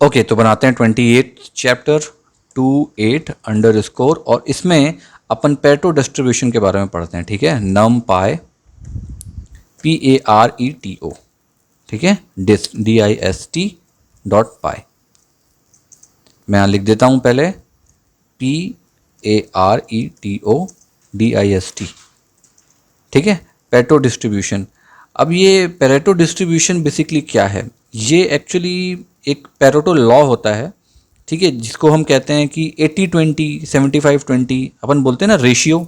Okay, तो बनाते हैं 28 चैप्टर 28 अंडर स्कोर, और इसमें अपन पेरेटो डिस्ट्रीब्यूशन के बारे में पढ़ते हैं। ठीक है, नम पाई PARETO, ठीक है, DIST.पाई। मैं यहाँ लिख देता हूँ पहले PARETO DIST, ठीक है, पेरेटो डिस्ट्रीब्यूशन। अब ये पेरेटो डिस्ट्रीब्यूशन बेसिकली क्या है? ये एक्चुअली एक पेरेटो लॉ होता है, ठीक है, जिसको हम कहते हैं कि 80-20 75-20 अपन बोलते हैं ना, रेशियो,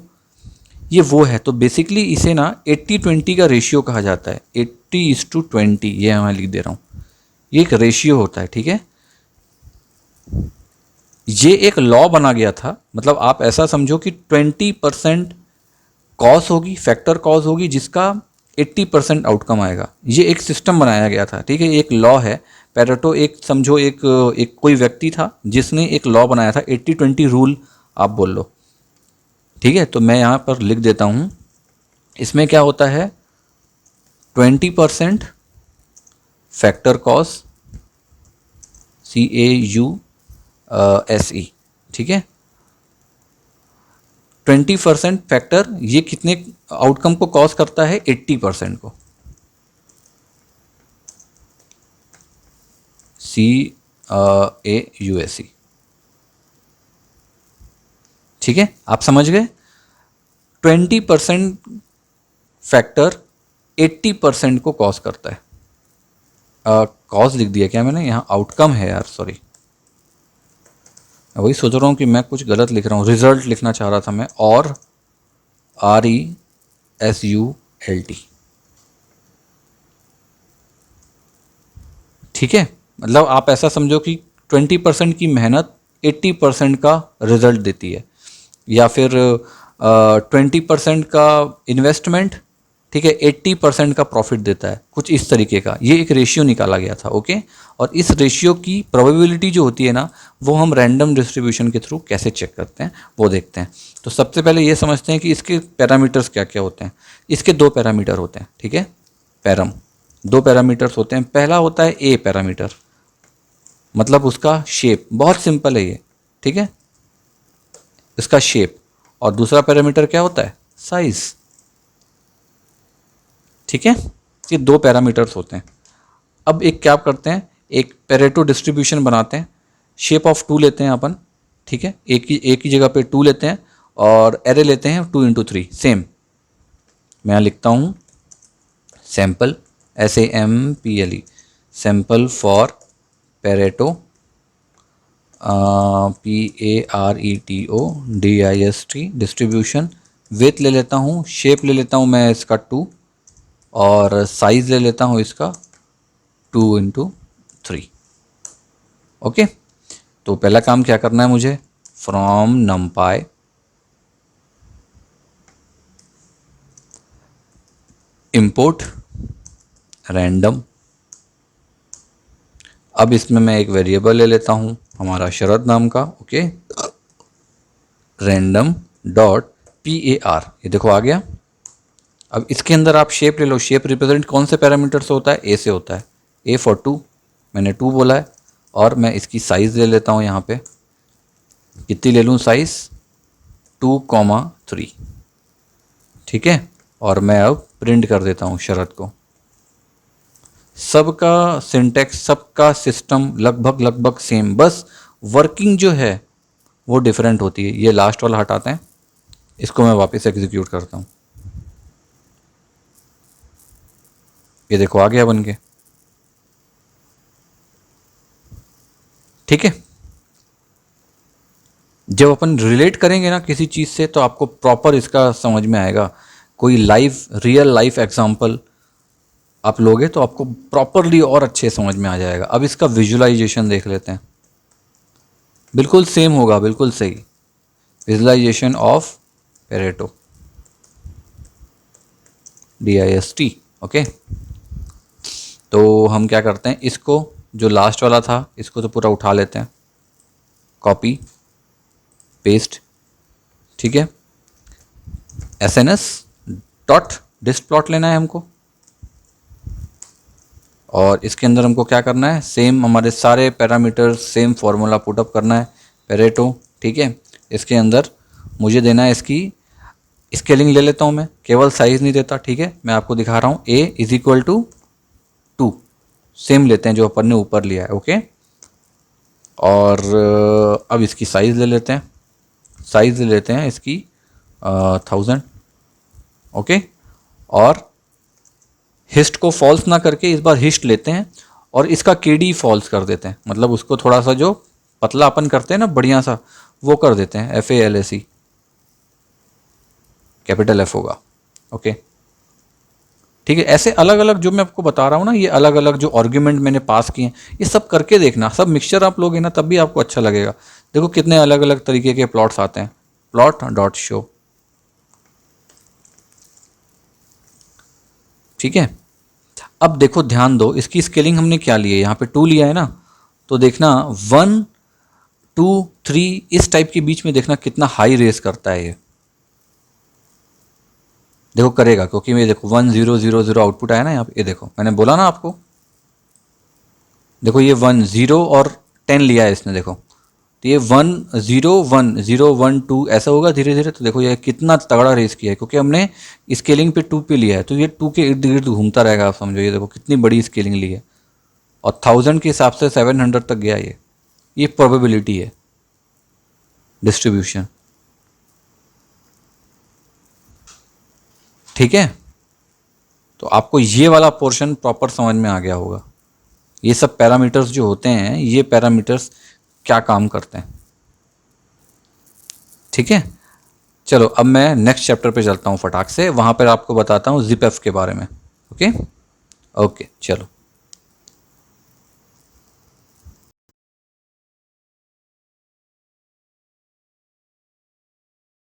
ये वो है। तो बेसिकली इसे ना 80-20 का रेशियो कहा जाता है। 80:20, ये मैं लिख दे रहा हूँ, ये एक रेशियो होता है। ठीक है, ये एक लॉ बना गया था, मतलब आप ऐसा समझो कि 20% कॉज होगी, फैक्टर कॉज होगी, जिसका 80% आउटकम आएगा। ये एक सिस्टम बनाया गया था, ठीक है, एक लॉ है। पेरेटो एक समझो, एक कोई व्यक्ति था जिसने एक लॉ बनाया था, 80-20 रूल आप बोल लो। ठीक है, तो मैं यहाँ पर लिख देता हूँ, इसमें क्या होता है, 20% फैक्टर कॉज, CAUSE, ठीक है, 20% फैक्टर, ये कितने आउटकम को कॉज करता है? 80% को, CAUSE, ठीक है, आप समझ गए। 20% फैक्टर 80% को कॉज करता है। कॉज लिख दिया क्या मैंने? यहाँ आउटकम है यार, सॉरी, वही सोच रहा हूँ कि मैं कुछ गलत लिख रहा हूँ, रिजल्ट लिखना चाह रहा था मैं, और RESULT, ठीक है। मतलब आप ऐसा समझो कि 20% की मेहनत 80% का रिजल्ट देती है, या फिर 20% का इन्वेस्टमेंट, ठीक है, 80% का प्रॉफिट देता है, कुछ इस तरीके का। ये एक रेशियो निकाला गया था, ओके। और इस रेशियो की प्रोबेबिलिटी जो होती है ना, वो हम रैंडम डिस्ट्रीब्यूशन के थ्रू कैसे चेक करते हैं वो देखते हैं। तो सबसे पहले ये समझते हैं कि इसके पैरामीटर्स क्या क्या होते हैं। इसके दो पैरामीटर होते हैं, ठीक है, पैरम, दो पैरामीटर्स होते हैं। पहला होता है ए पैरामीटर, मतलब उसका शेप, बहुत सिंपल है ये, ठीक है, इसका शेप। और दूसरा पैरामीटर क्या होता है? साइज, ठीक है। ये दो पैरामीटर्स होते हैं। अब एक क्या करते हैं, एक पेरेटो डिस्ट्रीब्यूशन बनाते हैं। शेप ऑफ 2 लेते हैं अपन, ठीक है, एक ही जगह पे 2 लेते हैं, और एरे लेते हैं 2 × 3, सेम। मैं यहाँ लिखता हूँ sample, SAMPLE, sample for Pareto, PARETO distribution. With ले लेता हूँ, शेप ले लेता हूँ मैं इसका 2, और साइज ले लेता हूँ इसका 2 × 3, ओके। तो पहला काम क्या करना है मुझे, फ्रॉम numpy इंपोर्ट रैंडम। अब इसमें मैं एक वेरिएबल ले लेता हूँ हमारा शरद नाम का, ओके, रैंडम डॉट PAR, ये देखो आ गया। अब इसके अंदर आप शेप ले लो, शेप रिप्रेजेंट कौन से पैरामीटर से होता है? ए से होता है, A for 2, मैंने 2 बोला है। और मैं इसकी साइज़ ले लेता हूँ यहाँ पे, कितनी ले लूँ साइज़? 2, 3, ठीक है। और मैं अब प्रिंट कर देता हूँ शरद को। सबका सिंटेक्स, सबका सिस्टम लगभग लगभग सेम, बस वर्किंग जो है वो डिफरेंट होती है। ये लास्ट वाला हटाते हैं, इसको मैं वापस एग्जीक्यूट करता हूँ। ये देखो आ गया बन के, ठीक है। जब अपन रिलेट करेंगे ना किसी चीज़ से, तो आपको प्रॉपर इसका समझ में आएगा। कोई लाइव, रियल लाइफ एग्जांपल आप लोगे तो आपको प्रॉपरली और अच्छे समझ में आ जाएगा। अब इसका विजुअलाइजेशन देख लेते हैं, बिल्कुल सेम होगा, बिल्कुल सही। Visualisation of Pareto, DIST, okay. तो हम क्या करते हैं, इसको जो लास्ट वाला था इसको तो पूरा उठा लेते हैं, कॉपी पेस्ट, ठीक है। SNS डॉट डिस्ट प्लॉट लेना है हमको, और इसके अंदर हमको क्या करना है, सेम हमारे सारे पैरामीटर सेम फार्मूला पुटअप करना है, पेरेटो, ठीक है। इसके अंदर मुझे देना है इसकी स्केलिंग ले लेता हूँ मैं, केवल साइज नहीं देता, ठीक है। मैं आपको दिखा रहा हूँ a is equal to 2, same लेते हैं जो अपन ने ऊपर लिया है, ओके। और अब इसकी साइज़ ले लेते हैं, साइज़ ले लेते हैं इसकी 1000, ओके। और हिस्ट को फॉल्स ना करके इस बार हिस्ट लेते हैं और इसका केडी फॉल्स कर देते हैं, मतलब उसको थोड़ा सा जो पतला अपन करते हैं ना बढ़िया सा, वो कर देते हैं, FALAC, कैपिटल F होगा, ओके, ठीक है। ऐसे अलग अलग जो मैं आपको बता रहा हूँ ना, ये अलग अलग जो आर्ग्यूमेंट मैंने पास किए हैं, ये सब करके देखना, सब मिक्सचर आप लोगे ना तब भी आपको अच्छा लगेगा। देखो कितने अलग अलग तरीके के प्लॉट्स आते हैं, प्लॉट डॉट शो, ठीक है। अब देखो ध्यान दो, इसकी स्केलिंग हमने क्या ली है, यहाँ पे 2 लिया है ना, तो देखना 1 2 3 इस टाइप के बीच में देखना कितना हाई रेस करता है ये, देखो करेगा, क्योंकि ये देखो 1 0 0 0 आउटपुट आया ना यहाँ पे, ये देखो मैंने बोला ना आपको, देखो ये 1 0 और 10 लिया है इसने, देखो तो ये 1 0 1 0 1 2 ऐसा होगा धीरे धीरे। तो देखो ये कितना तगड़ा रेस किया है, क्योंकि हमने स्केलिंग पे 2 पे लिया है, तो ये 2 के इर्द गिर्द घूमता रहेगा, आप समझो। ये देखो कितनी बड़ी स्केलिंग ली है, और 1000 के हिसाब से 700 तक गया ये प्रोबेबिलिटी है, डिस्ट्रीब्यूशन, ठीक है। तो आपको ये वाला पोर्शन प्रॉपर समझ में आ गया होगा, ये सब पैरामीटर्स जो होते हैं, ये पैरामीटर्स क्या काम करते हैं, ठीक है। चलो अब मैं नेक्स्ट चैप्टर पे चलता हूँ फटाक से, वहाँ पर आपको बताता हूँ ZipF के बारे में, ओके ओके चलो।